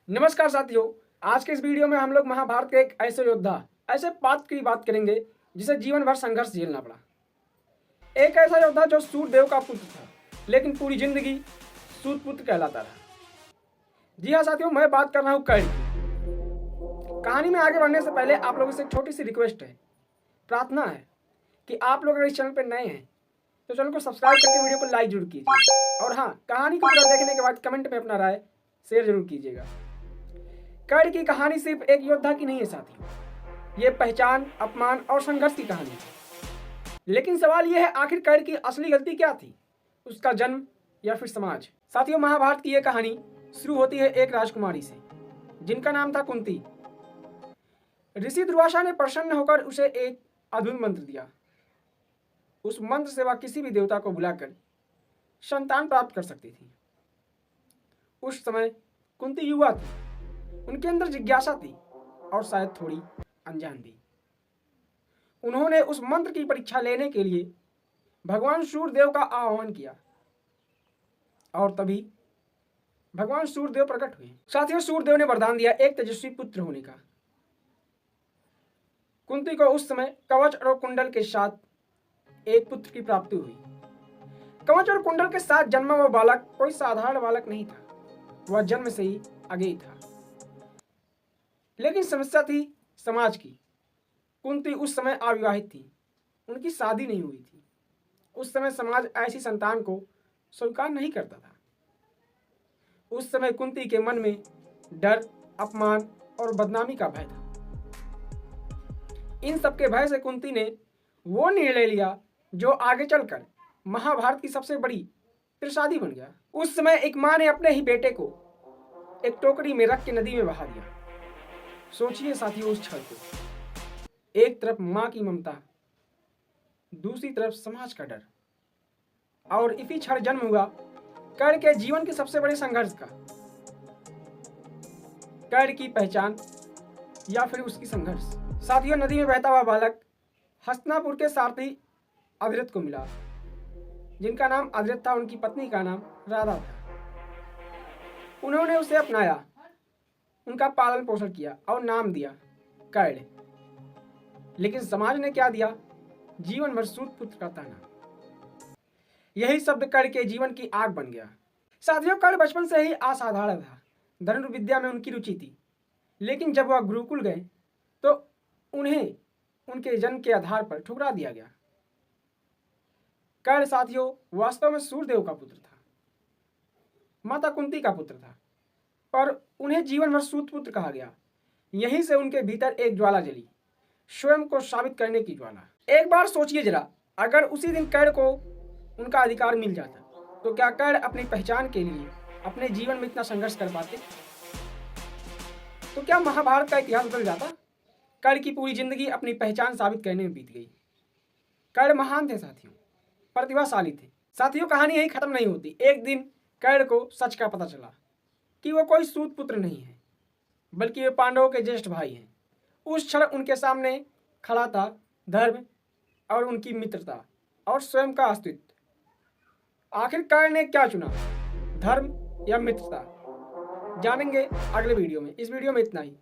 नमस्कार साथियों, आज के इस वीडियो में हम लोग महाभारत के एक ऐसे योद्धा, ऐसे पात्र की बात करेंगे जिसे जीवन भर संघर्ष झेलना पड़ा। एक ऐसा योद्धा जो सूर्यदेव का पुत्र था, लेकिन पूरी जिंदगी सूत पुत्र कहलाता रहा। जी हाँ साथियों, मैं बात कर रहा हूँ कर्ण की। कहानी में आगे बढ़ने से पहले आप लोगों से एक छोटी सी रिक्वेस्ट है, प्रार्थना है कि आप लोग अगर इस चैनल पर नए हैं तो चैनल को सब्सक्राइब करके वीडियो को लाइक जरूर कीजिए। और हाँ, कहानी को पूरा देखने के बाद कमेंट में अपना राय शेयर जरूर कीजिएगा। कर्ण की कहानी सिर्फ एक योद्धा की नहीं है साथियों, ये पहचान, अपमान और संघर्ष की कहानी है। लेकिन सवाल यह है, आखिर कर्ण की असली गलती क्या थी? उसका जन्म या फिर समाज? साथियों, महाभारत की यह कहानी शुरू होती है एक राजकुमारी से जिनका नाम था कुंती। ऋषि दुर्वासा ने प्रसन्न होकर उसे एक अद्भुत मंत्र दिया। उस मंत्र से वह किसी भी देवता को बुलाकर संतान प्राप्त कर सकती थी। उस समय कुंती युवा थी, उनके अंदर जिज्ञासा थी और शायद थोड़ी अनजान भी। उन्होंने उस मंत्र की परीक्षा लेने के लिए भगवान सूर्यदेव का आह्वान किया और तभी भगवान सूर्यदेव प्रकट हुए। साथियों, सूर्यदेव ने वरदान दिया एक तेजस्वी पुत्र होने का। कुंती को उस समय कवच और कुंडल के साथ एक पुत्र की प्राप्ति हुई। कवच और कुंडल के साथ जन्मा वह बालक कोई साधारण बालक नहीं था, वह जन्म से ही आगे ही था। लेकिन समस्या थी समाज की। कुंती उस समय अविवाहित थी, उनकी शादी नहीं हुई थी। उस समय समाज ऐसी संतान को स्वीकार नहीं करता था। उस समय कुंती के मन में डर, अपमान और बदनामी का भय था। इन सबके भय से कुंती ने वो निर्णय लिया जो आगे चलकर महाभारत की सबसे बड़ी त्रासदी बन गया। उस समय एक मां ने अपने ही बेटे को एक टोकरी में रख के नदी में बहा दिया। सोचिए साथियों उस क्षण को, एक तरफ मां की ममता, दूसरी तरफ समाज का डर, और इसी क्षण जन्म हुआ कर्ण के जीवन के सबसे बड़े संघर्ष का। कर्ण की पहचान या फिर उसकी संघर्ष। साथियों, नदी में बहता हुआ बालक हस्तिनापुर के सारथी अद्रित को मिला, जिनका नाम अद्रित था। उनकी पत्नी का नाम राधा था। उन्होंने उसे अपनाया, उनका पालन पोषण किया और नाम दिया कर्ण। लेकिन समाज ने क्या दिया? जीवन भर सूत पुत्र का ताना। यही शब्द कर्ण के जीवन की आग बन गया। साथियों, कर्ण बचपन से ही असाधारण था। धनुर्विद्या में उनकी रुचि थी, लेकिन जब वह गुरुकुल गए तो उन्हें उनके जन्म के आधार पर ठुकरा दिया गया। कर्ण साथियों वास्तव में सूर्यदेव का पुत्र था, माता कुंती का पुत्र था, पर उन्हें जीवन भर सूत पुत्र कहा गया। यहीं से उनके भीतर एक ज्वाला जली, स्वयं को साबित करने की ज्वाला। एक बार सोचिए जरा, अगर उसी दिन कर्ण को उनका अधिकार मिल जाता तो क्या कर्ण अपनी पहचान के लिए अपने जीवन में इतना संघर्ष कर पाते? तो क्या महाभारत का इतिहास बदल जाता? कर्ण की पूरी जिंदगी अपनी पहचान साबित करने में बीत गई। कर्ण महान थे साथियों, प्रतिभाशाली थे। साथियों, कहानी यही खत्म नहीं होती। एक दिन कर्ण को सच का पता चला कि वो कोई सूत पुत्र नहीं है, बल्कि वे पांडवों के ज्येष्ठ भाई हैं। उस क्षण उनके सामने खड़ा था धर्म और उनकी मित्रता और स्वयं का अस्तित्व। आखिर कर्ण ने क्या चुना, धर्म या मित्रता? जानेंगे अगले वीडियो में। इस वीडियो में इतना ही।